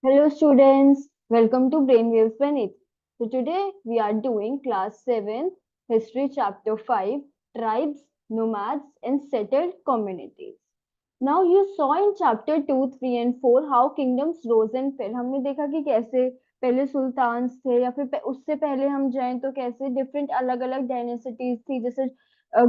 Hello students, welcome to Brainwaves Vanith. So today we are doing class 7 history chapter 5 tribes, nomads and settled communities. Now you saw in chapter 2, 3 and 4 how kingdoms rose and fell. हमने देखा कि कैसे पहले sultans थे या फिर उससे पहले हम जाएं तो कैसे डिफरेंट अलग अलग डायनेसिटीज थी जैसे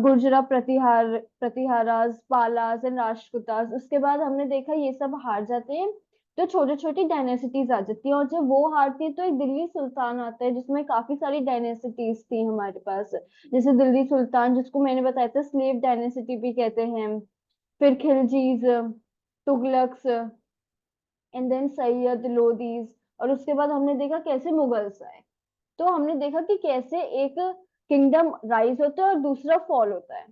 गुर्जरा प्रतिहारास पालास एंड राष्ट्रकूटास। उसके बाद हमने देखा ये सब हार जाते हैं तो छोटी छोटी डायनेसिटीज आ जाती है और जब वो हारती है तो एक दिल्ली सुल्तान आता है जिसमें काफी सारी डायनेसिटीज थी हमारे पास। जैसे दिल्ली सुल्तान जिसको मैंने बताया था स्लेव डायनेसिटी भी कहते हैं, फिर खिलजीज, तुगलक्स एंड देन सैयद लोदीज। और उसके बाद हमने देखा कैसे मुगल्स आए। तो हमने देखा कि कैसे एक किंगडम राइज होता है और दूसरा फॉल होता है।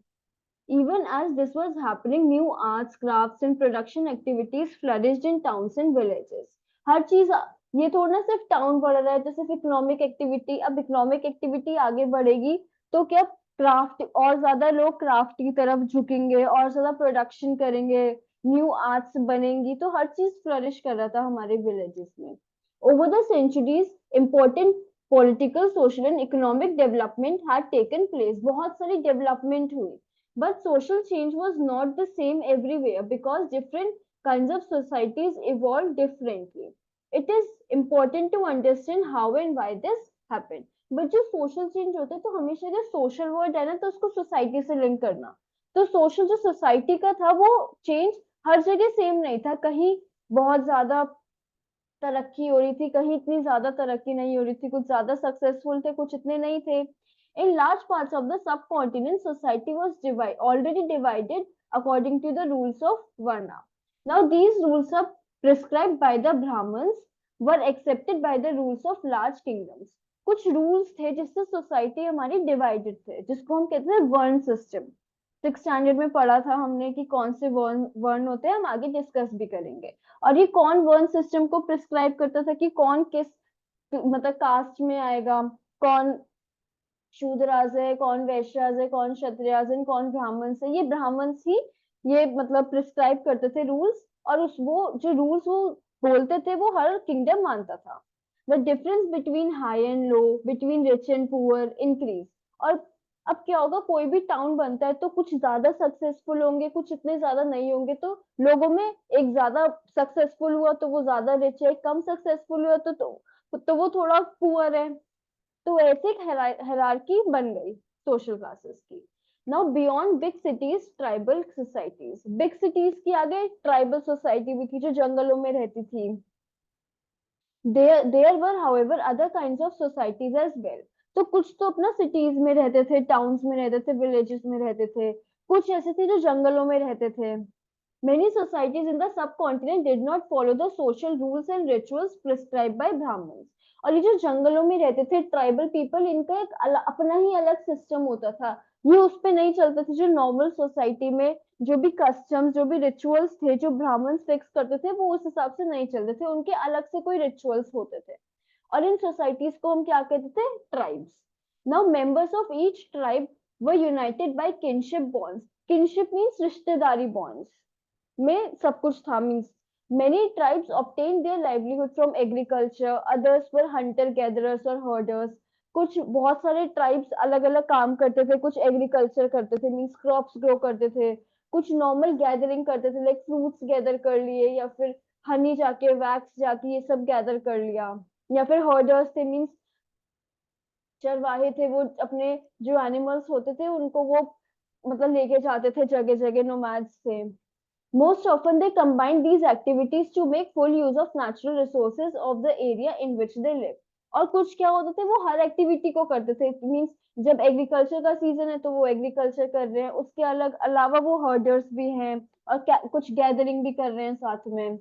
Even as this was happening, new arts, crafts and production activities flourished in towns and villages. हर चीज ये थोड़ा ना सिर्फ टाउन बढ़ रहा है तो सिर्फ इकोनॉमिक एक्टिविटी, अब इकोनॉमिक एक्टिविटी आगे बढ़ेगी तो क्या क्राफ्ट और ज्यादा लोग क्राफ्ट की तरफ झुकेंगे और ज्यादा प्रोडक्शन करेंगे, न्यू आर्ट्स बनेंगी तो हर चीज फ्लरिश कर रहा था हमारे विलेजेस में। Over the centuries important political social and economic development had taken place, बहुत सारी डेवलपमेंट हुई। But social change was not the same everywhere because different kinds of societies evolved differently. It is important to understand how and why this happened. But जो social change होते हैं तो हमेशा जो social word है ना तो उसको society से link करना। तो social जो society का था वो change हर जगह सेम नहीं था, कहीं बहुत ज्यादा तरक्की हो रही थी, कहीं इतनी ज्यादा तरक्की नहीं हो रही थी, कुछ ज्यादा सक्सेसफुल थे कुछ इतने नहीं थे। In large parts of the subcontinent, society was already divided according to the rules of Varna. Now, these rules are prescribed by the Brahmins, were accepted by the rules of large kingdoms. कुछ rules थे जिससे society हमारी divided थे जिसको हम कहते हैं वर्ण सिस्टम। सिक्स स्टैंडर्ड में पढ़ा था हमने कि कौन से वर्ण वर्ण होते हैं, हम आगे डिस्कस भी करेंगे। और ये कौन वर्ण सिस्टम को प्रिस्क्राइब करता था कि कौन किस मतलब कास्ट में आएगा, कौन शूद्राज है, कौन वैश्याज है, कौन क्षत्रियाज है, कौन ब्राह्मण है। ये ब्राह्मण्स ही ये मतलब प्रिस्क्राइब करते थे रूल्स, और उस वो जो रूल्स वो बोलते थे वो हर किंगडम मानता था। The difference between high and low, between rich and poor increase. और अब क्या होगा, कोई भी टाउन बनता है तो कुछ ज्यादा सक्सेसफुल होंगे, कुछ इतने ज्यादा नहीं होंगे, तो लोगों में एक ज्यादा सक्सेसफुल हुआ तो वो ज्यादा रिच है, कम सक्सेसफुल हुआ तो वो थोड़ा पुअर है। तो ऐसे एक हायरार्की बन गई सोशल क्लासेस की। Now beyond big cities tribal societies, big cities की आगे ट्राइबल सोसाइटी भी थी जो जंगलों में रहती थी। There were however other kinds of societies as well. तो कुछ तो अपना सिटीज में रहते थे, टाउन्स में रहते थे, विलेजेस में रहते थे, कुछ ऐसे थे जो जंगलों में रहते थे। Many societies in the subcontinent did not follow the social rules and rituals prescribed by Brahmins. और ये जो जंगलों में रहते थे ट्राइबल पीपल, इनका एक अपना ही अलग सिस्टम होता था। ये उस पे नहीं चलते थे जो नॉर्मल सोसाइटी में जो भी कस्टम्स जो भी रिचुअल्स थे जो ब्राह्मण फिक्स करते थे वो उस हिसाब से नहीं चलते थे, उनके अलग से कोई रिचुअल्स होते थे। और इन सोसाइटीज को हम क्या कहते थे, tribes. Now members of each tribe were united by kinship bonds. Kinship means रिश्तेदारी बॉन्ड्स में सब कुछ था। Means many tribes obtain their livelihood from agriculture, others were hunter gatherers और हर्डर्स। कुछ बहुत सारे ट्राइब्स अलग अलग काम करते थे, कुछ एग्रीकल्चर करते थे मीन्स क्रॉप्स ग्रो करते थे, कुछ नॉर्मल गैदरिंग करते थे लाइक फ्रूट्स गैदर कर लिए या फिर हनी जाके वैक्स जाके ये सब गैदर कर लिया, या फिर हर्डर्स थे मीन्स चरवाहे थे, वो अपने जो एनिमल्स होते थे उनको वो मतलब लेके जाते थे जगह जगह, नोमैड्स थे। Most often, they combine these activities to make full use of natural resources of the area in which they live. और कुछ क्या होते थे, वो हर एक्टिविटी को करते थे मीन्स जब एग्रीकल्चर का सीजन है तो वो एग्रीकल्चर कर रहे हैं, उसके अलग अलावा वो हर्डर्स भी हैं और कुछ गैदरिंग भी कर रहे हैं साथ में।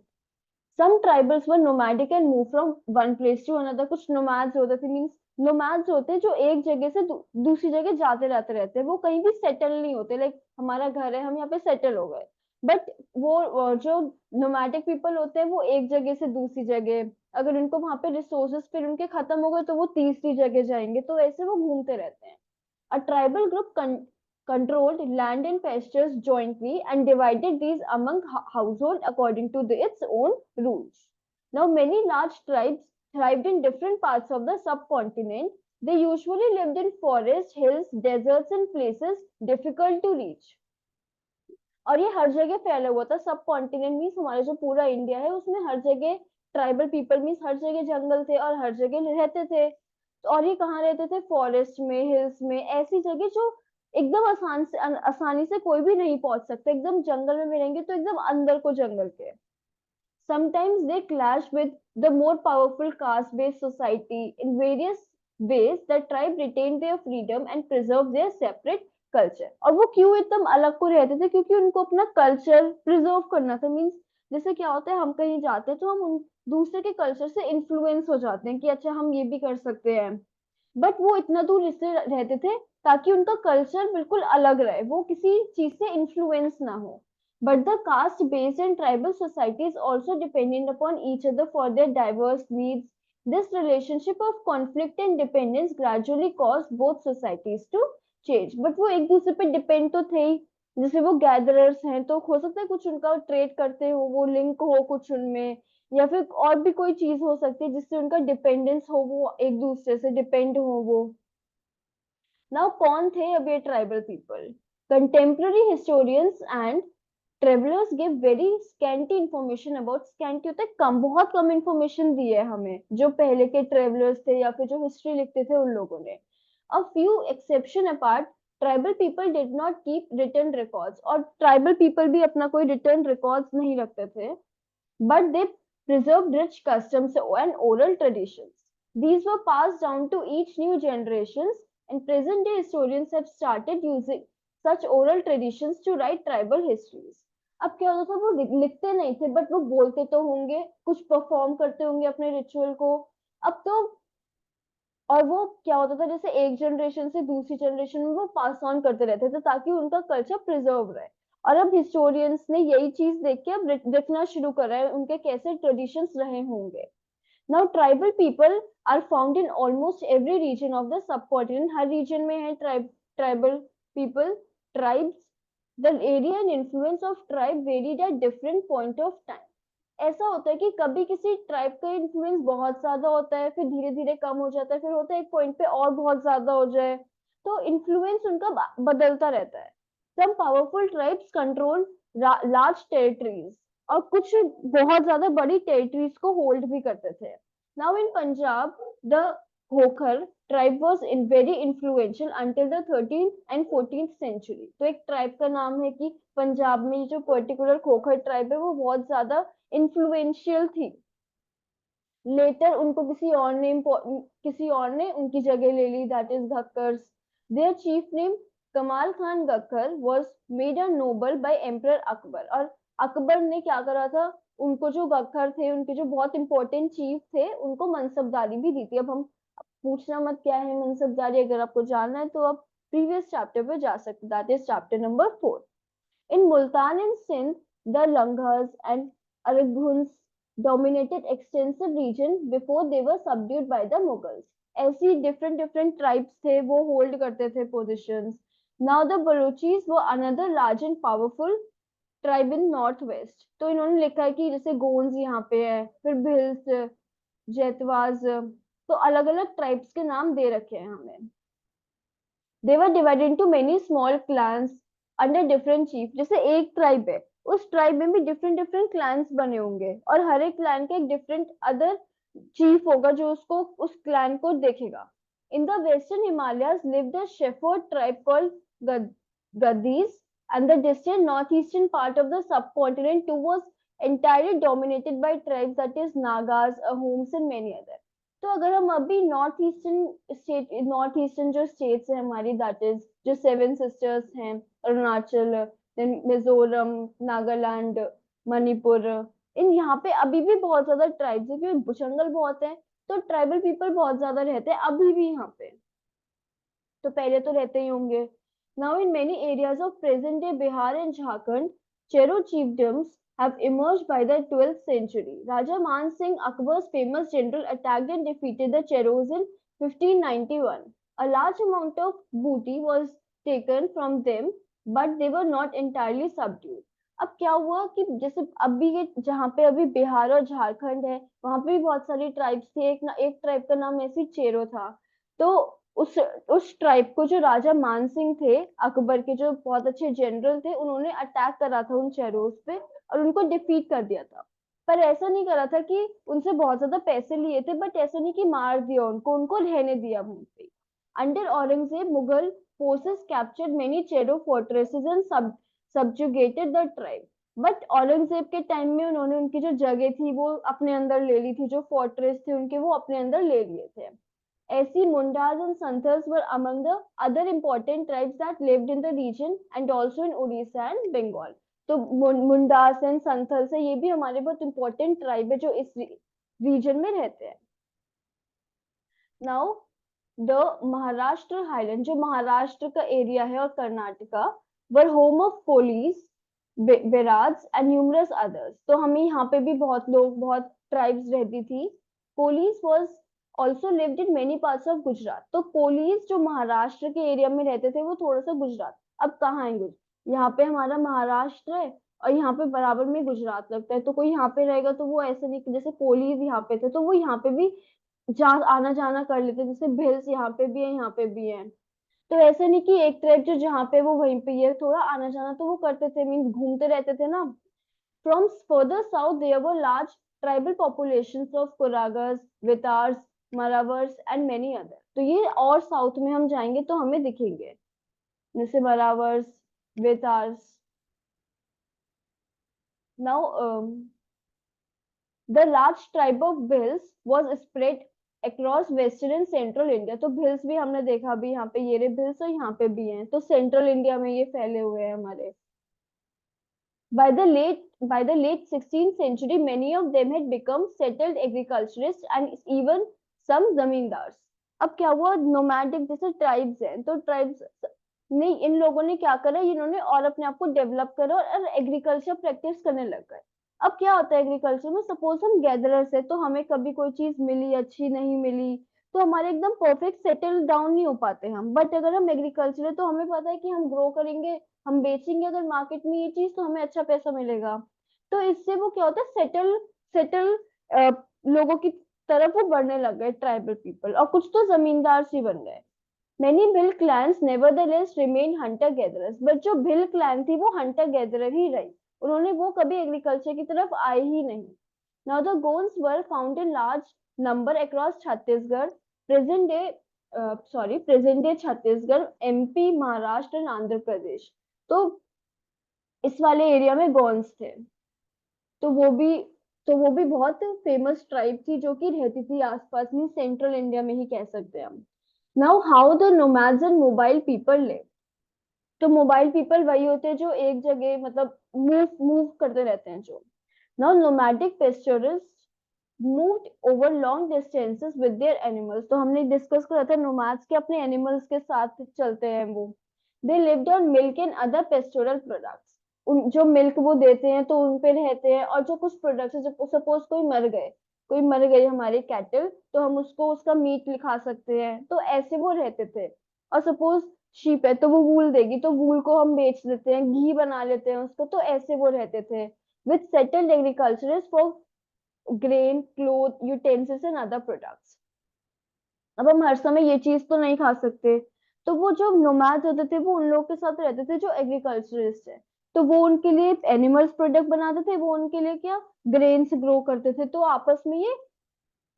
Some tribals were nomadic and move from one place to another. कुछ नोमैड्स होते थे मीन्स नोमैड्स होते हैं जो एक जगह से दूसरी जगह जाते रहते हैं, वो कहीं भी सेटल नहीं होते। लाइक हमारा घर है, हम यहाँ पे सेटल हो गए, बट वो जो नोमैडिक पीपल होते हैं वो एक जगह से दूसरी जगह, अगर उनको वहां पे रिसोर्सेस फिर उनके खत्म हो गए तो वो तीसरी जगह जाएंगे, तो ऐसे वो घूमते रहते हैं। A tribal group controlled land and pastures jointly and divided these among household according to its own rules. Now, many large tribes thrived in different parts of the subcontinent. They usually lived in forests, hills, deserts, and places difficult to reach. और ये हर जगह फैला हुआ था। सब continent means हमारा जो पूरा इंडिया है उसमें हर जगह ट्राइबल पीपल मीन्स हर जगह जंगल थे और हर जगह रहते थे। और ये कहाँ रहते थे? फॉरेस्ट में, हिल्स में, ऐसी जगह जो एकदम आसानी से कोई भी नहीं पहुंच सकता। एकदम जंगल में भी रहेंगे तो एकदम अंदर को जंगल के। Sometimes they clash with the more powerful caste-based society. In various ways, the tribe retained their freedom and preserved their separate culture. और वो क्यों एकदम अलग को रहते थे? क्योंकि उनको अपना कल्चर प्रिजर्व करना था। मीन्स जैसे क्या होता है, हम कहीं जाते हैं तो हम उन दूसरे के कल्चर से इन्फ्लुएंस हो जाते हैं कि अच्छा हम ये भी कर सकते हैं। बट वो इतना दूर इसलिए रहते थे ताकि उनका कल्चर बिल्कुल अलग रहे, वो किसी चीज से इन्फ्लुएंस ना हो। But the caste-based and tribal societies also dependent upon each other for their diverse needs. This relationship of conflict and dependence gradually caused both societies to change. But वो एक दूसरे पे डिपेंड तो थे ही। जैसे वो गैदरर्स हैं तो हो सकता है कुछ उनका ट्रेड करते हो, वो लिंक हो कुछ उनमें, या फिर और भी कोई चीज हो सकती है जिससे उनका डिपेंडेंस हो, वो एक दूसरे से डिपेंड हो वो। नाउ कौन थे अब ये tribal people? Contemporary historians and travellers give very scanty information about, scanty होता है कम, बहुत कम इंफॉर्मेशन दी है हमें जो पहले के ट्रेवलर्स थे या फिर जो हिस्ट्री लिखते थे उन लोगों ने। A few exception apart, tribal people did not keep return records, और ट्राइबल पीपल भी अपना कोई रिटर्न रिकॉर्ड्स नहीं रखते थे। But they preserved rich customs and oral traditions. These were passed down to each new generations, and present day historians have started using such oral traditions to write tribal histories. अब क्या होता था, वो लिखते नहीं थे बट वो बोलते तो होंगे, कुछ परफॉर्म करते होंगे अपने रिचुअल को। अब तो और वो क्या होता था, जैसे एक जनरेशन से दूसरी जनरेशन में वो पास ऑन करते रहते थे ताकि उनका कल्चर प्रिजर्व रहे। और अब हिस्टोरियंस ने यही चीज देख के अब लिखना शुरू करा है उनके कैसे ट्रेडिशंस रहे होंगे। Now tribal people are found in almost every region of the subcontinent. हर रीजन में है tribal people, tribes. The area and influence of tribe varied at different point of time. ऐसा होता है कि कभी किसी ट्राइब का इन्फ्लुएंस बहुत ज्यादा होता है, फिर धीरे धीरे कम हो जाता है, फिर होता है एक पॉइंट पे और बहुत ज्यादा हो जाए, तो इन्फ्लुएंस उनका बदलता रहता है। Some powerful tribes control large territories, और कुछ बहुत ज्यादा बड़ी टेरिटरीज को होल्ड भी करते थे। Now in Punjab the Khokhar tribe was in very influential until the 13th and 14th century. तो एक ट्राइब का नाम है कि पंजाब में जो पर्टिकुलर खोखर ट्राइब है वो बहुत ज्यादा इन्फ्लुएंशियल थी। लेटर उनको किसी और ने उनकी जगह ले ली, that is Gakkhars. Their chief name Kamal Khan Gakkhar was made a noble by emperor Akbar. और अकबर ने क्या करा था, उनको जो गक्कर थे, उनके जो बहुत इंपॉर्टेंट चीफ थे, उनको मनसबदारी भी दी थी। अब हम पूछना मत क्या है मनसबदारी, अगर आपको जानना है तो आप प्रीवियस चैप्टर पे जा सकते, that is chapter number 4। In Multan and Sindh, the Langhars and Arghuns dominated extensive region before they were subdued by the Mughals. ऐसी different tribes थे, वो hold करते थे positions. Now the Baluchis were another large and powerful tribe in northwest. तो इन्होंने लिखा है कि जैसे गोंज यहाँ पे है, फिर भिल्स, जैतवाज, तो अलग अलग ट्राइब्स के नाम दे रखे हैं हमें। They were divided into many small clans under different chief। जैसे एक ट्राइब है, उस ट्राइब में भी डिफरेंट क्लैंस बने होंगे और हर एक क्लैन का एक डिफरेंट अदर चीफ होगा जो उसको उस क्लैन को देखेगा। In the western Himalayas live the shepherd tribe called Gaddis, and the distant northeastern part of the subcontinent too was entirely dominated by tribes that is Nagas, Ahoms and many others। तो अगर हम अभी नॉर्थ ईस्टर्न जो states है हमारी, that is जो seven sisters हैं, Arunachal, then Mizoram, Nagaland, Manipur, इन यहाँ पे अभी भी बहुत ज्यादा ट्राइब्स है क्योंकि जंगल बहुत है, तो ट्राइबल पीपल बहुत ज्यादा रहते हैं अभी भी यहाँ पे, तो पहले तो रहते ही होंगे। Now in many areas of present day Bihar and Jharkhand, Chero chiefdoms have emerged by the 12th century. Raja Man Singh, Akbar's famous general, attacked and defeated the Cheros in 1591. A large amount of booty was taken from them, but they were not entirely subdued. अब क्या हुआ कि जैसे अभी ये जहाँ पे अभी बिहार और झारखंड है, वहां पे भी बहुत सारी ट्राइब्स थी। एक ट्राइब का नाम ऐसी चेरो था। तो उस ट्राइब को जो राजा मान सिंह थे, अकबर के जो बहुत अच्छे जनरल थे, उन्होंने अटैक करा था उन चेरोज पे और उनको डिफीट कर दिया था। पर ऐसा नहीं करा था कि उनसे बहुत ज्यादा पैसे लिए थे, बट ऐसा नहीं कि मार दिया उनको, उनको रहने दिया वहीं पे। Under Aurangzeb, Mughal forces captured many Chero fortresses and subjugated the tribe. But Aurangzeb के टाइम में उन्होंने उनकी जो जगह थी वो अपने अंदर ले ली थी, जो फोर्ट्रेस थे उनके वो अपने अंदर ले लिए थे। ऐसी Mundas and Santhals were among the other important tribes that lived in the region and also in Odisha and Bengal. तो मुंडास एंड संथल्स है, ये भी हमारे बहुत इंपॉर्टेंट ट्राइब है जो इस रीजन में रहते हैं। नाउ द महाराष्ट्र हाईलैंड, जो महाराष्ट्र का एरिया है और Karnataka, were home of Kolis, Berads and numerous others. तो हमें यहाँ पे भी बहुत लोग, बहुत ट्राइब्स रहती थी। Kolis was also lived in many parts of Gujarat. तो कोलीज जो महाराष्ट्र के एरिया में रहते थे वो थोड़ा सा गुजरात, अब कहाँ है यहाँ पे हमारा महाराष्ट्र है और यहाँ पे बराबर में गुजरात लगता है। तो कोई यहाँ पे रहेगा तो वो ऐसे नहीं कि जैसे कोलीज यहाँ पे थे तो वो यहाँ पे भी जा आना जाना कर लेते, जैसे भिल्स यहाँ पे भी है, यहाँ पे भी है। तो ऐसे नहीं कि एक ट्राइब जो जहाँ पे वो वहीं पे ये थोड़ा आना जाना तो वो करते थे, मीन घूमते रहते थे ना। From further south there were large tribal populations of Koragas, Vetars, Maravars and many other. तो ये और साउथ में हम जाएंगे तो हमें दिखेंगे, जैसे Maravars, Vetars. Now the large tribe of Bhils was spread across western and central India. तो भिल्स भी हमने देखा, भी यहाँ पे ये रे भिल्स और यहाँ पे भी हैं, तो सेंट्रल इंडिया में ये फैले हुए हैं हमारे। By the late 16th century, many of them had become settled agriculturists and even some zamindars. अब क्या हुआ, नोमैडिक जैसे ट्राइब्स हैं, तो ट्राइब्स नहीं, इन लोगों ने क्या करा, इन्होंने और अपने आप को डेवलप करा और एग्रीकल्चर प्रैक्टिस करने लग गए। अब क्या होता है एग्रीकल्चर में, सपोज हम गैदरर्स है तो हमें कभी कोई चीज मिली, अच्छी नहीं मिली, तो हमारे एकदम परफेक्ट सेटल डाउन नहीं हो पाते हम। बट अगर हम एग्रीकल्चर है तो हमें पता है कि हम ग्रो करेंगे, हम बेचेंगे अगर मार्केट में ये चीज तो हमें अच्छा पैसा मिलेगा। तो इससे वो क्या होता है, सेटल सेटल लोगों की तरफ वो बढ़ने लग गए ट्राइबल पीपल, और कुछ तो जमींदार सी बन गए। Many Bhil clans nevertheless remain hunter gatherers, but जो भिल क्लैन थी वो हंटर गैदरर ही रही, उन्होंने वो कभी एग्रीकल्चर की तरफ आए ही नहीं। Now the Gonds were found in large number across Chhattisgarh, present day Chhattisgarh, MP, Maharashtra and Andhra Pradesh. तो इस वाले एरिया में गोंड्स थे। तो वो भी तो वो भी बहुत फेमस ट्राइब थी जो कि रहती थी आसपास में, सेंट्रल इंडिया में ही कह सकते हैं हम। Now how the nomads and mobile people live. तो मोबाइल पीपल वही होते हैं जो एक जगह मतलब मूव मूव करते रहते हैं जो। Now nomadic pastoralist moved over long distances with their animals. तो हमने डिस्कस करा था नोमैड्स के अपने एनिमल्स के साथ चलते हैं वो। They lived on milk and other pastoral products. उन जो मिल्क वो देते हैं तो उन पे रहते हैं, और जो कुछ प्रोडक्ट्स है, जो सपोज कोई मर गई हमारी कैटल, तो हम उसको उसका मीट खा सकते हैं, तो ऐसे वो रहते थे। और सपोज शीप है तो वो वूल देगी, तो वूल को हम बेच देते हैं, घी बना लेते हैं उसको, तो ऐसे वो रहते थे। With settled agriculturist for grain, cloth, utensils and other products. अब हम हर समय ये चीज तो नहीं खा सकते, तो वो जो नोमैड्स होते थे वो उन लोगों के साथ रहते थे जो एग्रीकल्चरिस्ट है। तो वो उनके लिए एनिमल्स प्रोडक्ट बनाते थे, वो उनके लिए क्या, ग्रेन्स ग्रो करते थे। तो आपस में ये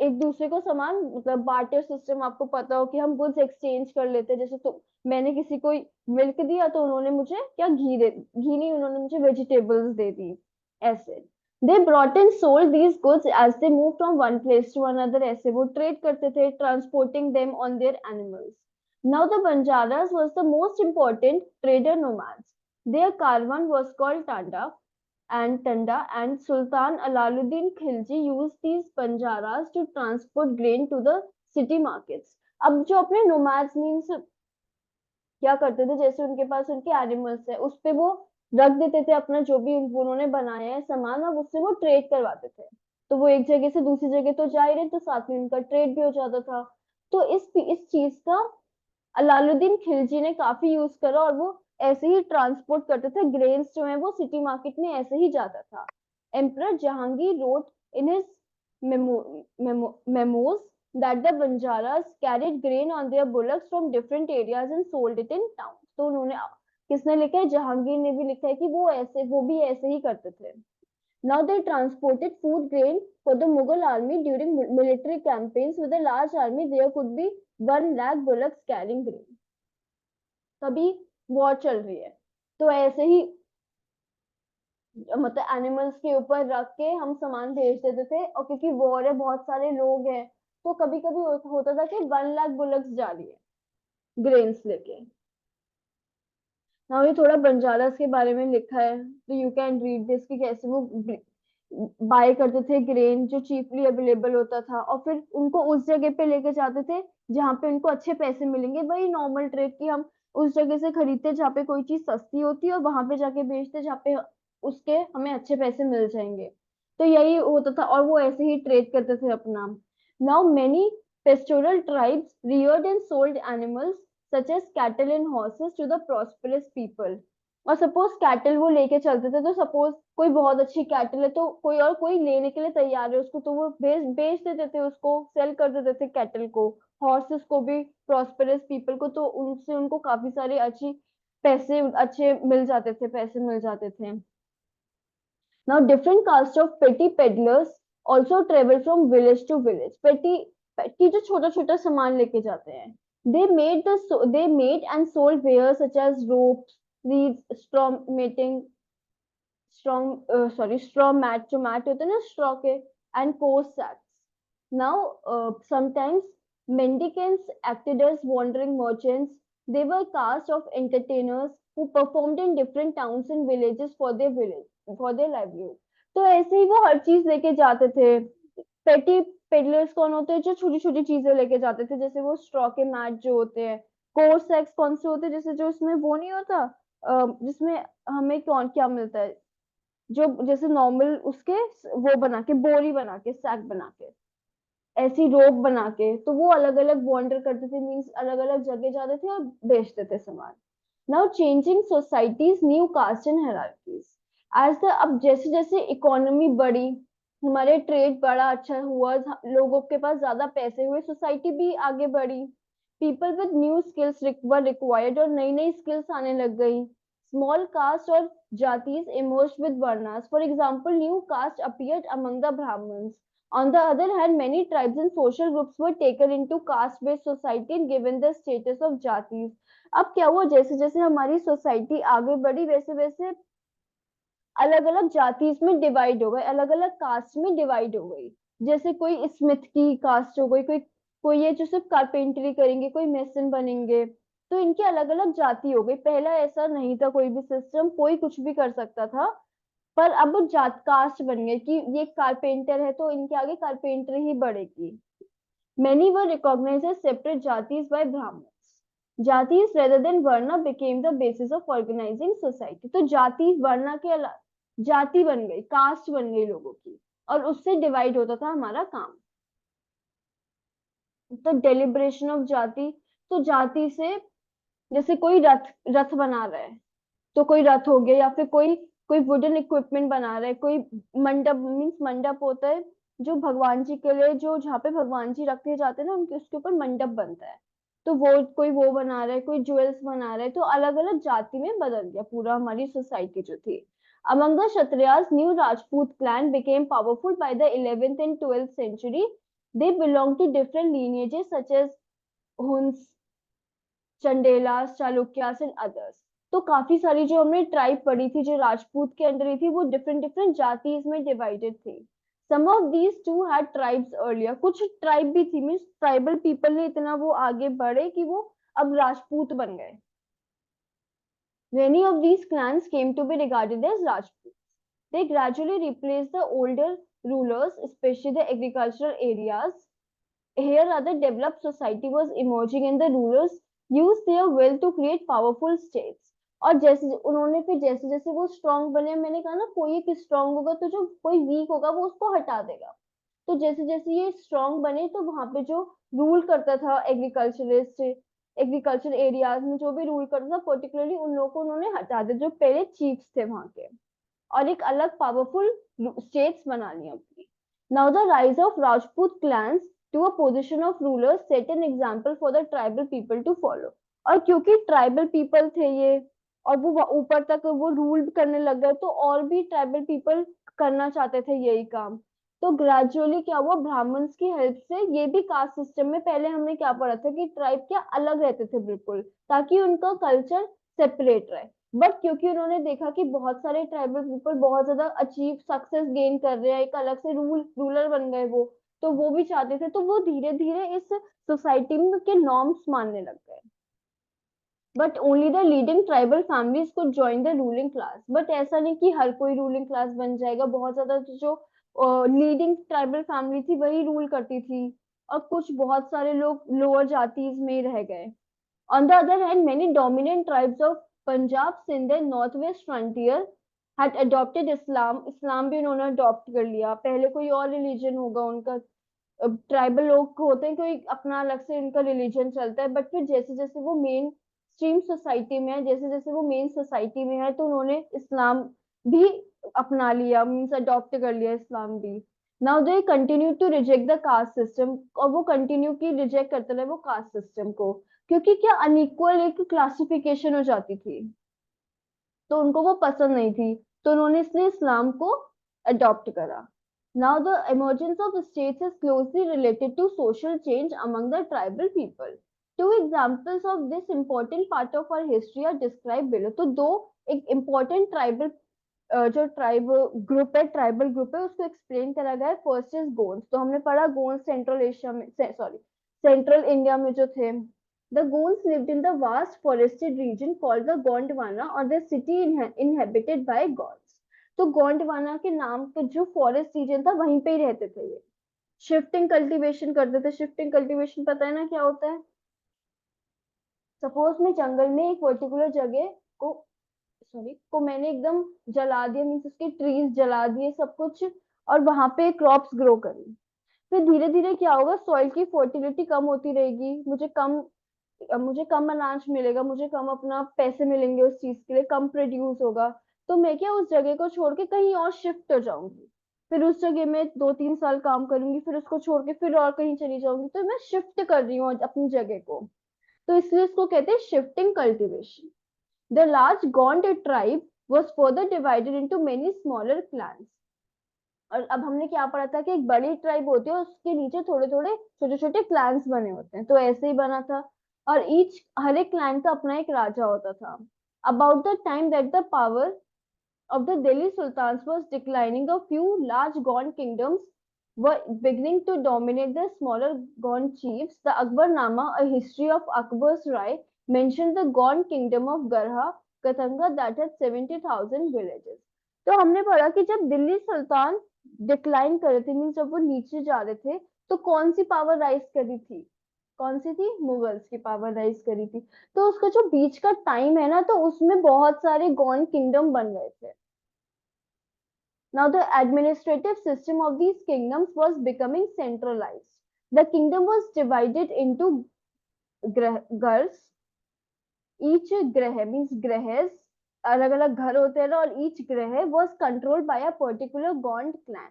एक दूसरे को सामान मतलब बार्टर सिस्टम, आपको पता हो कि हम गुड्स एक्सचेंज कर लेते हैं। जैसे तो मैंने किसी को मिल्क दिया तो उन्होंने मुझे क्या, घी नहीं, उन्होंने मुझे वेजिटेबल्स दे दी, ऐसे। They brought and sold these goods as they move from one place to another. ऐसे वो ट्रेड करते थे, transporting them on their animals. Now the Banjaras was the most important trader nomads. Their caravan was called Tanda and Tanda, and Sultan Alaluddin Khilji used these banjaras to transport grain to the city markets. अब जो अपने nomads means क्या करते थे, जैसे उनके पास उनके animals है, उस पे वो रख देते थे अपना जो भी उन्होंने बनाया है सामान, और उससे वो ट्रेड करवाते थे। तो वो एक जगह से दूसरी जगह तो जा ही रहे, तो साथ में उनका ट्रेड भी हो जाता था। तो इस चीज का अलाउद्दीन खिलजी ने काफी यूज करा, और वो ऐसे ही ट्रांसपोर्ट करते थे, ग्रेन्स जो है वो सिटी मार्केट में ऐसे ही जाता था। Emperor Jahangir wrote in his memos that the Banjaras carried grain on their bullocks from different areas and sold it in town. तो उन्होंने, किसने लिखा है, जहांगीर ने भी लिखा है कि वो भी ऐसे ही करते थे। Now they transported food grain for the Mughal army during military campaigns. With a large army there could be 1 lakh bullocks carrying grain. तभी वॉर चल रही है, तो ऐसे ही मतलब एनिमल्स के ऊपर रख के हम सामान भेज देते थे, और क्योंकि वॉर है, बहुत सारे लोग हैं, तो कभी कभी होता था कि 1 लाख बुलक्स जा रही है ग्रेन्स लेके। ना ये थोड़ा बंजारास के बारे में लिखा है, तो यू कैन रीड दिस कि कैसे वो बाय करते थे ग्रेन जो चीपली अवेलेबल होता था, और फिर उनको उस जगह पे लेके जाते थे जहाँ पे उनको अच्छे पैसे मिलेंगे। वही नॉर्मल ट्रेड की, हम उस जगह से खरीदते जहाँ पे कोई चीज सस्ती होती है और वहां पे जाके बेचते जहाँ पे उसके हमें अच्छे पैसे मिल जाएंगे। तो यही होता था, और वो ऐसे ही ट्रेड करते थे अपना। Now many pastoral tribes reared and sold animals such as cattle and horses to the prosperous people. और सपोज कैटल वो लेके चलते थे, तो सपोज कोई बहुत अच्छी कैटल है, तो कोई लेने के लिए तैयार है उसको, तो वो बेच बेच देते थे, उसको सेल कर देते थे कैटल को। हॉर्सेस को भी, प्रॉस्पेरस पीपल को, तो उनसे उनको काफी सारे पैसे अच्छे मिल जाते थे, पैसे मिल जाते थे। Now different caste of petty peddlers also travel from village to village. petty जो छोटा छोटा सामान लेके जाते हैं, they made and sold wares such as ropes, reeds, straw mat, जो मैट होते हैं ना straw के, and coarse sacks. Now sometimes mendicants acted as wandering merchants. They were caste of entertainers who performed in different towns and villages for their livelihood. तो ऐसे ही वो हर चीज लेके जाते थे। पेटी पेडलर्स कौन होते हैं, जो छोटी छोटी चीजें लेके जाते थे, जैसे वो स्ट्रॉ के मैट जो होते हैं। कोर सेक्स कौन से होते हैं, जैसे जो इसमें वो नहीं होता, जिसमें हमें कौन क्या मिलता है, जो जैसे नॉर्मल उसके वो बना के, बोरी बना के, सैक बना के, ऐसी रोप बना के, तो वो अलग अलग वॉन्डर करते थे, मीन्स अलग अलग जगह जाते थे और बेचते थे सामान। Now changing societies new caste and hierarchies. As the अब जैसे जैसे इकोनॉमी बढ़ी, हमारे ट्रेड बड़ा अच्छा हुआ, लोगों के पास ज्यादा पैसे हुए, सोसाइटी भी आगे बढ़ी। People with new skills were required, और नई नई स्किल्स आने लग गई। स्मॉल कास्ट और jatis emerged with varnas. For example new caste appeared among the Brahmans. On the other hand, many tribes and social groups were taken into caste-based society and given the status of जाति। अब क्या हुआ, जैसे जैसे हमारी सोसाइटी आगे बढ़ी, वैसे वैसे अलग अलग जाति इसमें डिवाइड हो गए, अलग अलग कास्ट में डिवाइड हो गई। जैसे कोई स्मिथ की कास्ट हो गई, कोई कोई ये जो सिर्फ कारपेंटरी करेंगे, कोई मेसन बनेंगे, तो इनकी अलग अलग जाति हो गई। पहला ऐसा नहीं था, कोई भी सिस्टम, कोई कुछ भी कर सकता था, पर अब जात कास्ट बन गए कि ये कारपेंटर है तो इनके आगे कारपेंटर ही बढ़ेगी। Many were recognized as separate jatis by Brahmins. Jatis rather than varna became the basis of organizing society. तो जाति वर्णा के अलावा जाति बन गई, कास्ट बन गई लोगों की, और उससे डिवाइड होता था हमारा काम। तो डेलिब्रेशन ऑफ जाति, तो जाति से जैसे कोई रथ रथ बना रहा है, तो कोई रथ हो गया, या फिर कोई कोई वुडन इक्विपमेंट बना रहा है, कोई मंडप, मीन्स मंडप होता है जो भगवान जी के लिए, जो जहाँ पे भगवान जी रखे जाते हैं ना, उनके उसके ऊपर मंडप बनता है, तो वो बना रहा है, कोई ज्वेल्स बना रहा है, तो अलग अलग जाति में बदल गया पूरा हमारी सोसाइटी जो थी। Among the Kshatriyas, new Rajput clan became powerful by the 11th and 12th century. They belonged to different lineages such as Huns, Chandelas, Chalukyas and others. तो काफी सारी जो हमने ट्राइब पढ़ी थी जो राजपूत के अंदर ही थी, वो डिफरेंट डिफरेंट जाति में डिवाइडेड थी। Some of these too had tribes earlier. कुछ ट्राइब भी थी, मीन्स ट्राइबल पीपल ने इतना वो आगे बढ़े कि वो अब राजपूत बन गए। Many of these clans came to be regarded as Rajputs. They gradually replaced the older rulers, especially the agricultural areas. Here other developed society was emerging and the rulers used their wealth to create powerful states. और जैसे उन्होंने फिर जैसे जैसे वो strong बने, मैंने कहा ना कोई एक स्ट्रांग होगा तो जो कोई वीक होगा वो उसको हटा देगा। तो जैसे जैसे ये स्ट्रांग बने, तो वहां पे जो रूल करता था एग्रीकल्चरिस्ट, एग्रीकल्चर एरियाज में जो भी रूल करता था, पर्टिकुलरली उन लोगों को उन्होंने हटा दिया जो पहले चीफ्स थे वहां के, और एक अलग पावरफुल स्टेट्स बना ली अपनी। Now the rise of Rajput clans to a position of ruler set an example for the tribal people to follow. और क्योंकि ट्राइबल पीपल थे ये, और वो ऊपर तक वो रूल करने लग गए, तो और भी ट्राइबल पीपल करना चाहते थे यही काम। तो ग्रेजुअली क्या हुआ, ब्राह्मण्स की हेल्प से ये भी कास्ट सिस्टम में, पहले हमने क्या पढ़ा था कि ट्राइब क्या अलग रहते थे बिल्कुल, ताकि उनका कल्चर सेपरेट रहे। बट क्योंकि उन्होंने देखा कि बहुत सारे ट्राइबल पीपल बहुत ज्यादा अचीव सक्सेस गेन कर रहे हैं, एक अलग से रूलर बन गए वो, तो वो भी चाहते थे, तो वो धीरे धीरे इस सोसाइटी में के नॉर्म्स मानने लग गए। But only the leading tribal families could join the ruling class. But ऐसा नहीं कि हर कोई रूलिंग क्लास बन जाएगा, बहुत ज्यादा जो लीडिंग ट्राइबल फैमिली थी वही रूल करती थी, और कुछ बहुत सारे लोग लोअर जातीज में ही रह गए। On the other hand, many dominant tribes of Punjab, Sindh and Northwest Frontier had adopted Islam. इस्लाम भी उन्होंने अडॉप्ट कर लिया, पहले कोई और रिलीजन होगा उनका। ट्राइबल लोग होते हैं, कोई अपना अलग से उनका रिलीजन चलता है, बट फिर जैसे जैसे वो मेन स्ट्रीम सोसाइटी में है, जैसे जैसे वो मेन सोसाइटी में है, तो उन्होंने इस्लाम भी अपना लिया, मीन्स अडॉप्ट कर लिया इस्लाम भी। Now they continue to reject the caste system, और वो कंटिन्यू की रिजेक्ट करते रहे वो कास्ट सिस्टम को, क्योंकि क्या अनइक्वल एक क्लासिफिकेशन हो जाती थी, तो उनको वो पसंद नहीं थी, तो उन्होंने इसलिए इस्लाम को अडॉप्ट करा। Now the emergence of states is closely related to social change among the tribal people. Two examples of this important part of our history are describe below. तो दो एक इम्पोर्टेंट ट्राइबल जो ट्राइब ग्रुप है, tribal group है, उसको explain करा गया है। फर्स्ट इज गोंड्स, तो हमने पढ़ा गोंड्स सेंट्रल एशिया में, सॉरी सेंट्रल इंडिया में जो थे। The Gonds lived in the vast forested region called the Gondwana, or the city inhabited by Gonds। तो गोंडवाना के नाम पे जो फॉरेस्ट रीजन था वहीं पे ही रहते थे ये। शिफ्टिंग कल्टीवेशन करते थे। शिफ्टिंग कल्टीवेशन पता है ना क्या होता है? सपोज मैं जंगल में एक पर्टिकुलर जगह को, सॉरी को मैंने एकदम जला दिया, मीन्स उसके ट्रीज जला दिए सब कुछ, और वहां पे क्रॉप्स ग्रो करी। फिर धीरे धीरे क्या होगा, सॉइल की फर्टिलिटी कम होती रहेगी, मुझे कम अनाज मिलेगा, मुझे कम अपना पैसे मिलेंगे उस चीज के लिए, कम प्रोड्यूस होगा। तो मैं क्या उस जगह को छोड़ के कहीं और शिफ्ट हो जाऊंगी, फिर उस जगह में 2-3 साल काम करूंगी, फिर उसको छोड़ के फिर और कहीं चली जाऊंगी, तो मैं शिफ्ट कर रही हूँ अपनी जगह को। तो इसलिए इसको कहते हैं shifting cultivation. The large Gond tribe was further divided into many smaller clans। और अब हमने क्या पढ़ा था कि एक बड़ी ट्राइब होती है, उसके नीचे थोड़े थोड़े छोटे छोटे क्लैंस बने होते हैं, तो ऐसे ही बना था। और ईच हर एक क्लैन का अपना एक राजा होता था। About the time that the power of the Delhi Sultans was declining, a few large Gond kingdoms were beginning to dominate the smaller Gond chiefs. The Akbarnama, a history of Akbar's Rai, mentioned the Gond kingdom of Garha, Katanga that had 70,000 villages। तो हमने पढ़ा कि जब दिल्ली सुल्तान decline कर रहे थे, means जब वो नीचे जा रहे थे, तो कौन सी पावर राइज करी थी? कौन सी थी? मुगल्स की पावर राइज करी थी। तो उसका जो बीच का टाइम है ना, तो उसमें बहुत सारे गॉन किंगडम बन गए थे। Now the administrative system of these kingdoms was becoming centralized. The kingdom was divided into gars, each grah means grahs, अलग अलग घर होते हैं, और each grah was controlled by a particular gond clan।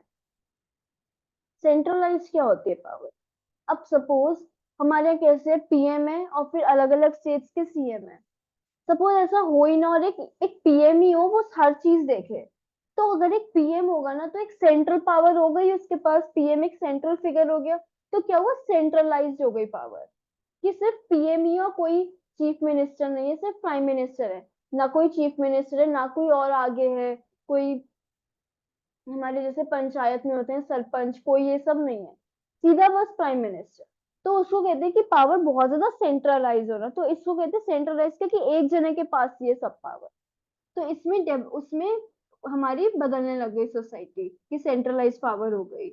Centralise क्या होती है पावर? अब सपोज हमारे यहाँ कैसे पीएम है और फिर अलग अलग स्टेट्स के सीएम है, सपोज ऐसा हो ही ना, और एक पीएम ही हो वो हर चीज देखे। तो अगर एक पीएम होगा ना, तो एक सेंट्रल पावर हो गई उसके पास, पीएम एक सेंट्रल फिगर हो गया, तो क्या हुआ, सेंट्रलाइज्ड हो गई पावर, कि सिर्फ पीएम ही हो, कोई चीफ मिनिस्टर नहीं है, सिर्फ प्राइम मिनिस्टर है। ना कोई चीफ मिनिस्टर है, ना कोई और आगे है, कोई हमारे जैसे पंचायत में होते हैं सरपंच, कोई ये सब नहीं है, सीधा बस प्राइम मिनिस्टर। तो उसको कहते हैं कि पावर बहुत ज्यादा सेंट्रलाइज होना, तो इसको कहते हैं सेंट्रलाइज, क्या कि एक जने के पास ये सब पावर। तो उसमें हमारी बदलने लग गई सोसाइटी, कि सेंट्रलाइज पावर हो गई।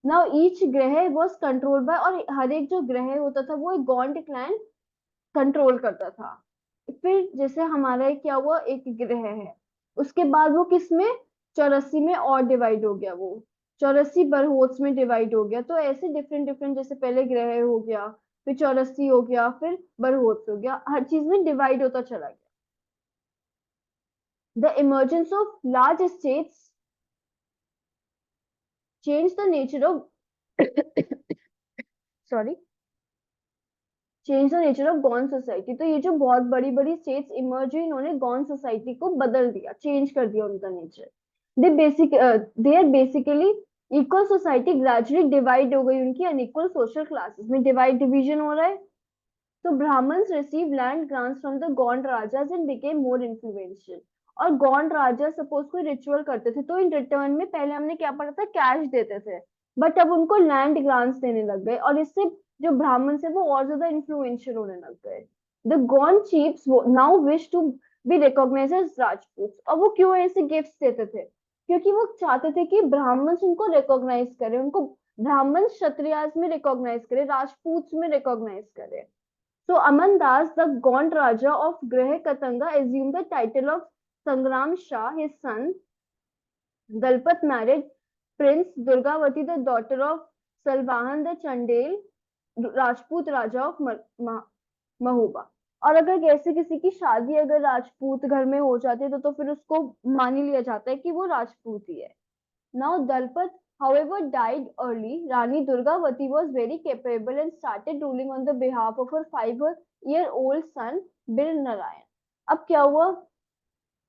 नाउ ईच ग्रह वाज कंट्रोल बाय, और हर एक जो ग्रह होता था वो एक गॉन्ड क्लैन कंट्रोल करता था। फिर जैसे हमारा क्या हुआ, एक ग्रह है, उसके बाद वो किसमें, 84 में और डिवाइड हो गया, वो 84 बरहोत्स में डिवाइड हो गया। तो ऐसे डिफरेंट डिफरेंट, जैसे पहले ग्रह हो गया, फिर चौरस्ती हो गया, फिर बरहोत हो गया, हर चीज में डिवाइड होता चला गया। The emergence of large states change the nature of sorry change the nature of gone society. तो ये जो बहुत बड़ी बड़ी स्टेट्स इमर्ज हुई, इन्होंने गॉन सोसाइटी को बदल दिया, चेंज कर दिया उनका nature. They are basically equal society gradually divide हो गई, उनकी अनइक्वल सोशल क्लासेस में डिवाइड डिवीजन हो रहा है। तो Brahmins receive land grants from the Gond rajas and became more influential. और गॉन्ड राजा सपोज कोई रिचुअल करते थे तो इन रिटर्न में पहले हमने क्या पढ़ा था, कैश देते थे, बट अब उनको लैंड ग्रांट्स देने लग गए, और इससे जो ब्राह्मण है वो और ज्यादा इन्फ्लुएंशियल होने लग गए। The Gond chiefs now wish to be recognised as Rajput. और वो क्यों ऐसे गिफ्ट्स देते थे, क्योंकि वो चाहते थे कि ब्राह्मण उनको रिकॉग्नाइज करे, उनको ब्राह्मण क्षत्रियास में रिकॉग्नाइज करे, राजपूत में रिकॉग्नाइज करे। So Amandas, the Gond Raja of Graha Katanga, assumed the title of Sangram Shah. His son Dalpat married Prince Durgavati, the daughter of Salvahan the Chandel, Rajput Raja of Mahuba. और अगर कैसे किसी की शादी अगर राजपूत घर में हो जाती है तो फिर उसको मान ही लिया जाता है कि वो राजपूत ही है। Now Dalpat, however, died early. Rani Durgavati was very capable and started ruling on the behalf of her 5-year-old son Bir Narayan. अब क्या हुआ,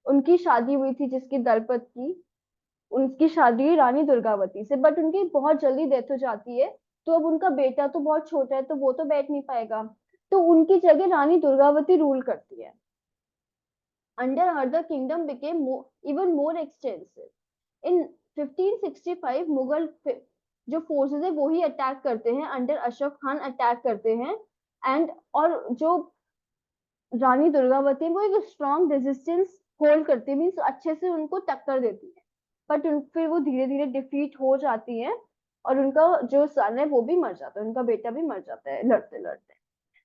उनकी शादी हुई थी जिसकी दलपत की, उनकी शादी हुई रानी दुर्गावती से, बट उनकी बहुत जल्दी डेथ हो जाती है। तो अब उनका बेटा तो बहुत छोटा है तो वो तो बैठ नहीं पाएगा, तो उनकी जगह रानी दुर्गावती रूल करती है। Under her the kingdom became even more extensive. इन 1565 मुगल जो फोर्सेस है वो ही अटैक करते हैं, अंडर अशरफ खान अटैक करते हैं। एंड और जो रानी दुर्गावती है वो एक स्ट्रॉन्ग रेजिस्टेंस होल्ड करती है, मीन्स अच्छे से उनको टक्कर देती है, बट फिर वो धीरे धीरे डिफीट हो जाती है, और उनका जो सन है वो भी मर जाता है, उनका बेटा भी मर जाता है लड़ते लड़ते।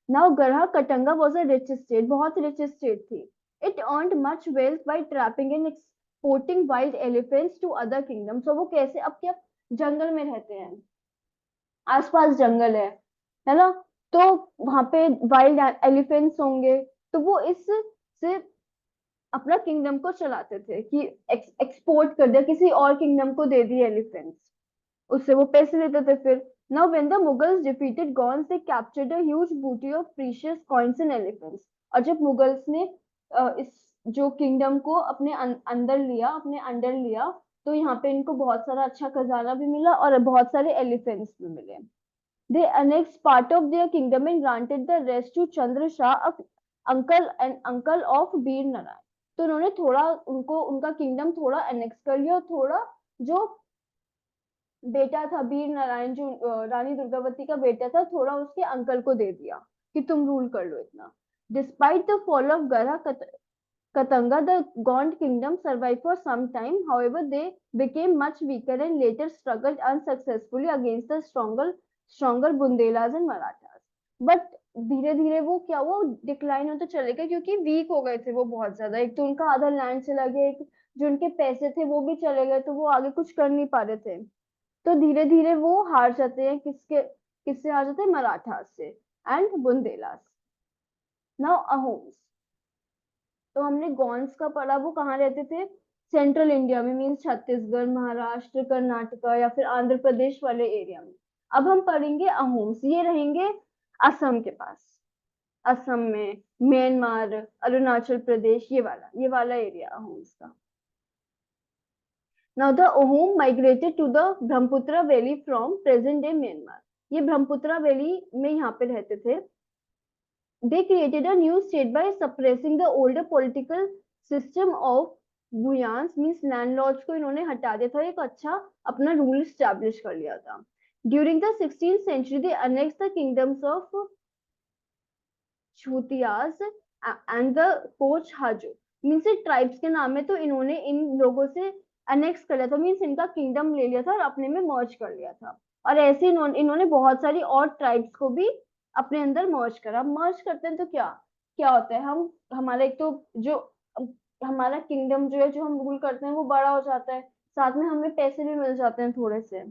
Now Garha Katanga was a rich state, बहुत रिच स्टेट थी। It earned much wealth by trapping and exporting wild elephants to other kingdoms. तो वो कैसे, अब क्या जंगल में रहते हैं, आसपास जंगल है ना, तो वहां पे वाइल्ड एलिफेंट्स होंगे, तो वो इससे अपना किंगडम को चलाते थे कि एक्सपोर्ट कर दिया, किसी और किंगडम को दे दिए एलिफेंट्स, उससे वो पैसे देते थे फिर। Now when the Mughals defeated Gonds they captured a huge booty of precious coins and elephants. और जब मुगल्स ने इस जो किंगडम को अपने अपने अंडर लिया, तो यहाँ पे इनको बहुत सारा अच्छा खजाना भी मिला और बहुत सारे एलिफेंट्स भी मिले। They annexed part of their kingdom and granted the rest to Chandra Shah, uncle of Vir Narayan. तो उन्होंने थोड़ा उनको उनका किंगडम थोड़ा अनेक्स कर लिया, और थोड़ा जो बेटा था वीर नारायण, जो रानी दुर्गावती का बेटा था, थोड़ा उसके अंकल को दे दिया कि तुम रूल कर लो इतना। डिस्पाइट द फॉल ऑफ गरा Katanga, the Gond kingdom survived for some time. However, they became much weaker and later struggled unsuccessfully against the stronger Bundelas and Marathas. But धीरे धीरे वो क्या हुआ, डिक्लाइन होते चले गए, क्योंकि वीक हो गए थे वो बहुत ज्यादा। एक तो उनका आधा लैंड चला गया, एक जो उनके पैसे थे वो भी चले गए, तो वो आगे कुछ कर नहीं पा रहे थे। तो धीरे धीरे वो हार जाते हैं, किससे हार जाते हैं, मराठास से एंड बुंदेलास। नाउ अहोम्स, तो हमने गॉन्स का पढ़ा, वो कहाँ रहते थे, सेंट्रल इंडिया में, मीन्स छत्तीसगढ़, महाराष्ट्र, कर्नाटका या फिर आंध्र प्रदेश वाले एरिया में। अब हम पढ़ेंगे अहोम्स, ये रहेंगे असम के पास, असम में, म्यांमार, अरुणाचल प्रदेश, ये वाला एरिया अहोम्स का। Now the Ahom migrated to the Brahmaputra valley from present day Myanmar. ये ब्रह्मपुत्र वैली में यहाँ पे रहते थे। They created a new state by suppressing the older political system of Buyans, means landlords को इन्होंने हटा दिया था, एक अच्छा अपना रूल स्टैब्लिश कर लिया था। During the 16th century, they annexed the kingdoms of Chutias and the Koch Hajo, means tribes के नाम है, तो इन्होंने इन लोगों से अनेक्स कर लिया था, मीन्स इनका किंगडम ले लिया था और अपने में मर्ज कर लिया था। और ऐसे इन्होंने बहुत सारी और ट्राइब्स को भी अपने अंदर मर्ज करा। मर्ज करते हैं तो क्या क्या होता है, हम हमारा एक तो जो हमारा किंगडम जो है, जो हम रूल करते हैं वो बड़ा हो जाता है, साथ में हमें पैसे भी मिल जाते हैं थोड़े से।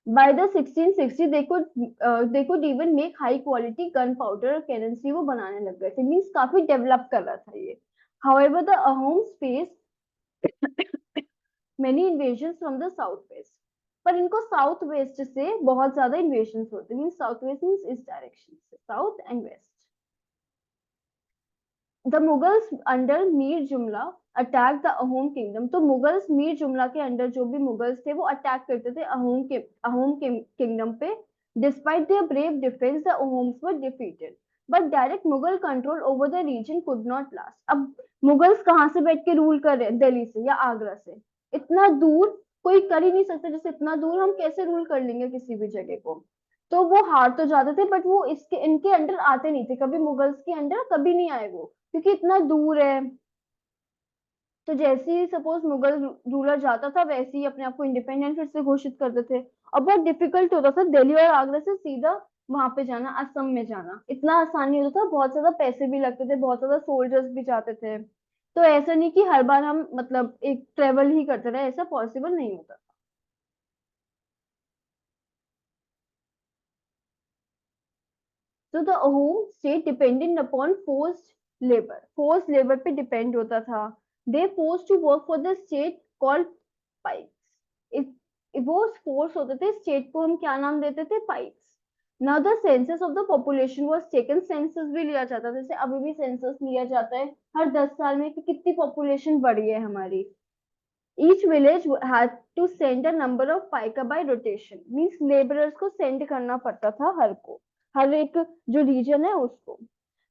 By the 1660 they could even make high quality gunpowder और currency वो बनाने लग गए थे, मींस काफी डेवलप कर रहा था ये. However, the Ahoms faced many invasions from the southwest. पर इनको साउथ वेस्ट से बहुत ज्यादा इन्वेशन होते, मीन साउथ वेस्ट मीन्स इस डायरेक्शन से, south and west. The Mughals under Mir Jumla attack the Ahom kingdom. तो मुगल्स मीर जुमला के अंडर जो भी मुगल्स थे वो अटैक करते थे अहोम किंगडम पे. Despite their brave defence the Ahoms were defeated, but direct Mughal control over the region could not last. अब मुगल्स कहाँ से बैठ के रूल कर रहे हैं, दिल्ली से या आगरा से? इतना दूर कोई कर ही नहीं सकता, जैसे इतना दूर हम कैसे रूल कर लेंगे किसी भी जगह को. तो वो हार तो जाते थे, बट वो इसके इनके अंडर आते नहीं थे कभी, मुगल्स के अंडर कभी नहीं आए वो, क्योंकि इतना दूर है. तो जैसे ही सपोज मुगल रूलर जाता था वैसे ही अपने आप को इंडिपेंडेंट फिर से घोषित करते थे. और बहुत डिफिकल्ट होता था दिल्ली और आगरा से सीधा वहां पे जाना, असम में जाना इतना आसान नहीं होता था, बहुत ज्यादा पैसे भी लगते थे, बहुत ज्यादा सोल्जर्स भी जाते थे. तो ऐसा नहीं कि हर बार हम मतलब एक ट्रेवल ही करते रहे, ऐसा पॉसिबल नहीं होता. तो the home state dependent upon forced labour पे डिपेंड होता था. They force to work for the state called paiks. वो फोर्स होते थे, स्टेट को हम क्या नाम देते थे, paiks. Now the census of the population was taken. Census भी लिया जाता था, जैसे अभी भी सेंसस लिया जाता है हर 10 साल में कि कितनी पॉपुलेशन बढ़ी है हमारी. Each village had to send a number of pica by rotation, means laborers को send करना पड़ता था हर एक जो region है उसको.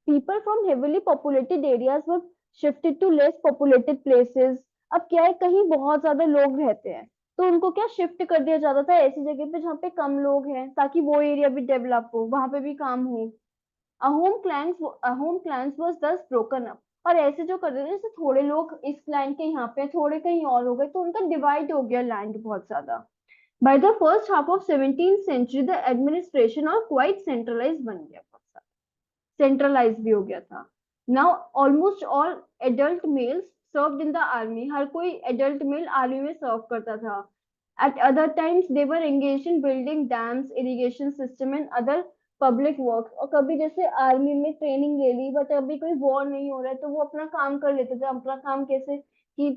People from heavily populated areas were shifted to less populated places. अब क्या है, कहीं बहुत ज्यादा लोग रहते हैं तो उनको क्या शिफ्ट कर दिया जाता था ऐसी जगह पे जहाँ पे कम लोग हैं, ताकि वो एरिया भी डेवलप हो, वहां पे भी काम हो. A home clans was thus broken up. और ऐसे जो कर रहे थे, जैसे थोड़े लोग इस लैंड के यहाँ पे थोड़े कहीं और हो गए, तो उनका डिवाइड हो गया लैंड बहुत ज्यादा. By the first half of 17th century the administration और क्वाइट सेंट्रलाइज बन गया, सेंट्रलाइज भी हो गया था. Now almost all adult males served in the army. हर कोई एडल्ट मेल आर्मी में सर्व करता था. At other times they were engage in building dams, irrigation system and other public work. और कभी जैसे आर्मी में ट्रेनिंग ले ली, बट अभी कोई वॉर नहीं हो रहा है तो वो अपना काम कर लेते थे. अपना काम कैसे कि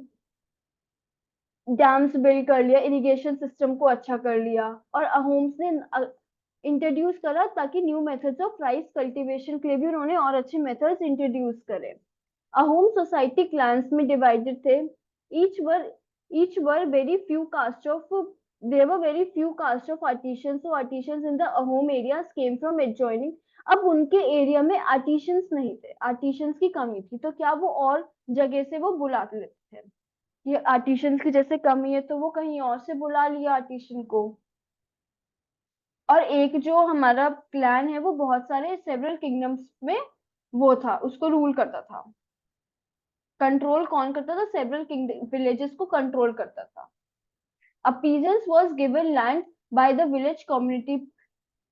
डैम्स बिल्ड कर लिया, इरिगेशन सिस्टम को अच्छा कर लिया. और होम्स ने इंट्रोड्यूस करा ताकि new methods of rice cultivation के लिए भी उन्होंने और अच्छे मेथड्स इंट्रोड्यूस करे. अहोम सोसाइटी क्लान्स में डिवाइडेड थे. Each were each were very few caste of there were very few caste of artisans. so artisans in the ahom areas came from adjoining. अब उनके एरिया में आर्टिशंस नहीं थे, artisans की कमी थी, तो क्या वो और जगह से वो बुला लेते थे. ये आर्टिशंस की जैसे कमी है तो वो कहीं और से बुला लिया आर्टिशन को. और एक जो हमारा क्लैन है वो बहुत सारे सेवरल किंगडम्स में वो था, उसको रूल करता था. कंट्रोल कौन करता था, सेवरल किंगडम विलेजेस को कंट्रोल करता था. A peasants was given land by the village community,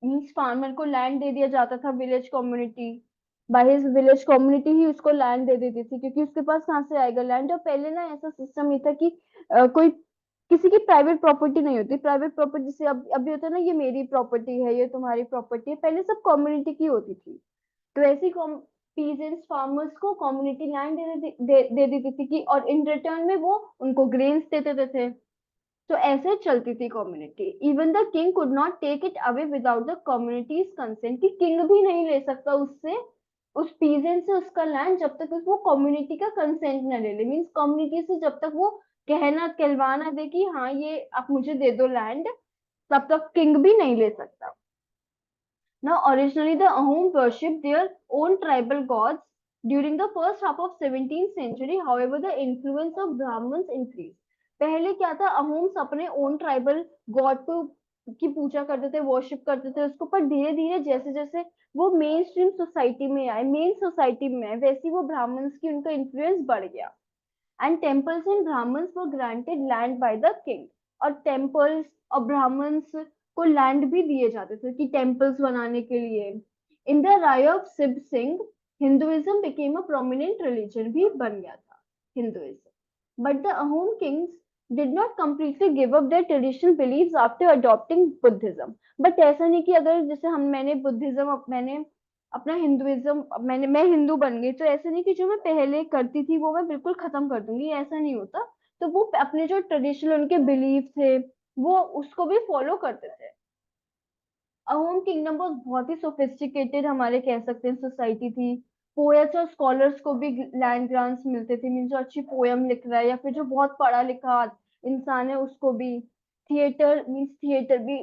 means farmer को लैंड दे दिया जाता था village community. By his village community ही उसको लैंड दे देती थी, क्योंकि उसके पास कहाँ से आएगा लैंड. और पहले ना ऐसा सिस्टम नहीं था कि कोई किसी की प्राइवेट प्रॉपर्टी नहीं होती. प्राइवेट प्रॉपर्टी जैसे अब अभी होता है ना, ये मेरी प्रॉपर्टी है, ये तुम्हारी प्रॉपर्टी है, पहले सब कम्युनिटी की होती थी. तो ऐसी पीजेंट्स फार्मर्स को कम्युनिटी लैंड दे देती थी कि, और इन रिटर्न में वो उनको ग्रेन्स देते थे. तो ऐसे चलती थी community. Even the king could not take it away without the community's consent, कि किंग भी नहीं ले सकता उससे, उस पीजेंट से उसका लैंड, जब तक वो कम्युनिटी का कंसेंट न ले ले. मीन्स कम्युनिटी से जब तक वो कहना कहलवाना दे कि हाँ ये आप मुझे दे दो लैंड, तब तक किंग भी नहीं ले सकता. Now, originally the Ahom worshipped their own tribal gods. During the first half of 17th century, however, the influence of Brahmins increased. पहले क्या था, अहोम्स अपने ओन ट्राइबल गॉड को की पूजा करते थे, वर्शिप करते थे उसको. पर धीरे धीरे जैसे जैसे वो मेन स्ट्रीम सोसाइटी में आए, मेन सोसाइटी में आए, वैसे वो ब्राह्मण्स की उनका इन्फ्लुएंस बढ़ गया. And temples and Brahmins were granted land by the king. और टेम्पल्स और ब्राह्मण्स को लैंड भी दिए जाते थे कि टेम्पल्स बनाने के लिए. इन द राय of Shiv Singh Hinduism became a prominent religion, भी बन गया था Hinduism. But the Ahom kings did not completely give up their traditional beliefs after adopting Buddhism. But ऐसा नहीं कि अगर जैसे हम मैंने बुद्धिज्म मैंने अपना हिंदुइज्म मैं हिंदू बन गई तो ऐसा नहीं कि जो मैं पहले करती थी वो मैं बिल्कुल खत्म कर दूंगी, ऐसा नहीं होता। तो वो अपने जो ट्रेडिशनल उनके बिलीफ थे वो उसको भी फॉलो करते थे। अहोम किंगडम बहुत ही सोफिस्टिकेटेड हमारे कह सकते हैं सोसाइटी थी। पोएट्स और स्कॉलर्स को भी लैंड ग्रांट्स मिलते थे, मीन जो अच्छी पोयम लिख रहा है या फिर जो बहुत पढ़ा लिखा इंसान है उसको भी थिएटर भी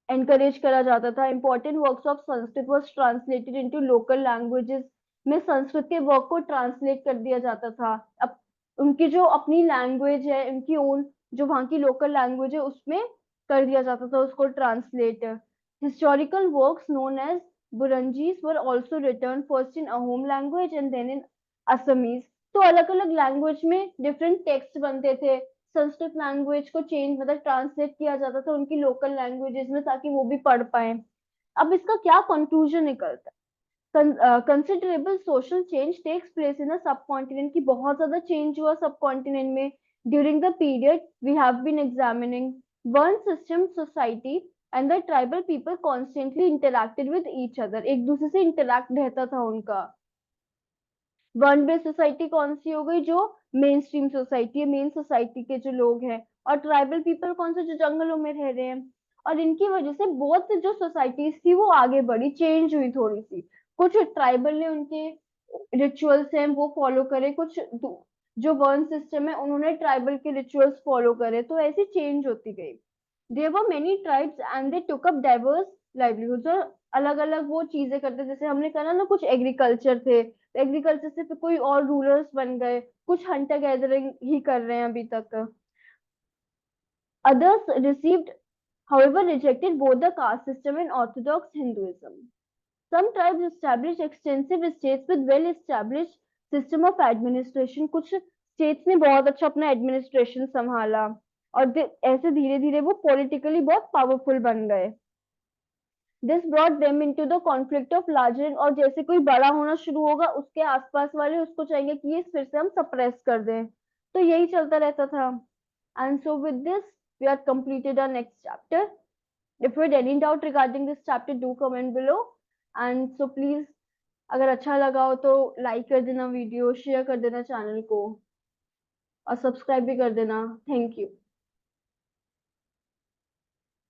एनकरेज करा जाता था। Important works of Sanskrit was translated into local languages, में संस्कृत के वर्क को ट्रांसलेट कर दिया जाता था। अब उनकी जो अपनी लैंग्वेज है, उनकी ओन जो वहाँ की लोकल लैंग्वेज है उसमें कर दिया जाता था उसको translate. Historical works known as Buranjis were also written first in Ahom language and then in Assamese. तो अलग अलग लैंग्वेज में डिफरेंट टेक्स्ट बनते थे। संस्कृत लैंग्वेज को चेंज मतलब ट्रांसलेट किया जाता था उनकी लोकल लैंग्वेजेस में ताकि वो भी पढ़ पाए। अब इसका क्या कंक्लूजन निकलता है? Considerable social change takes place in subcontinent की बहुत ज्यादा चेंज हुआ सब कॉन्टिनेंट में during the period we have been examining. One system society and the tribal people constantly interacted with each other, एक दूसरे से इंटरेक्ट रहता था उनका। वन बेस्ड सोसाइटी कौन सी हो गई? जो मेन स्ट्रीम सोसाइटी है, मेन सोसाइटी के जो लोग हैं। और ट्राइबल पीपल कौन से? जो जंगलों में रह रहे हैं। और इनकी वजह से बहुत जो सोसाइटीज थी वो आगे बढ़ी, चेंज हुई थोड़ी सी। कुछ ट्राइबल ने उनके रिचुअल्स हैं वो फॉलो करे, कुछ जो वर्न सिस्टम है उन्होंने ट्राइबल के रिचुअल्स फॉलो करे, तो ऐसी चेंज होती गई। There were many tribes and they took up diverse livelihoods, और अलग अलग वो चीजें करते, जैसे हमने कहा ना कुछ एग्रीकल्चर थे, एग्रीकल्चर से फिर कोई और रूलर्स बन गए, कुछ हंटर गैदरिंग ही कर रहे हैं अभी तक। Others received, however, rejected both the caste system and Orthodox Hinduism. Some tribes established extensive states with well-established system of administration. कुछ states ने बहुत अच्छा अपना एडमिनिस्ट्रेशन संभाला और ऐसे धीरे धीरे वो पॉलिटिकली बहुत पावरफुल बन गए। This brought them into the conflict of larger, और जैसे कोई बड़ा होना शुरू होगा उसके आसपास वाले उसको चाहेंगे कि ये फिर से हम सप्रेस कर दें, तो यही चलता रहता था। And so with this we are completed our next chapter. If you had any doubt regarding this chapter, do comment below. And so please, अगर अच्छा लगा हो तो लाइक कर देना वीडियो, शेयर कर देना चैनल को और सब्सक्राइब भी कर देना। Thank you.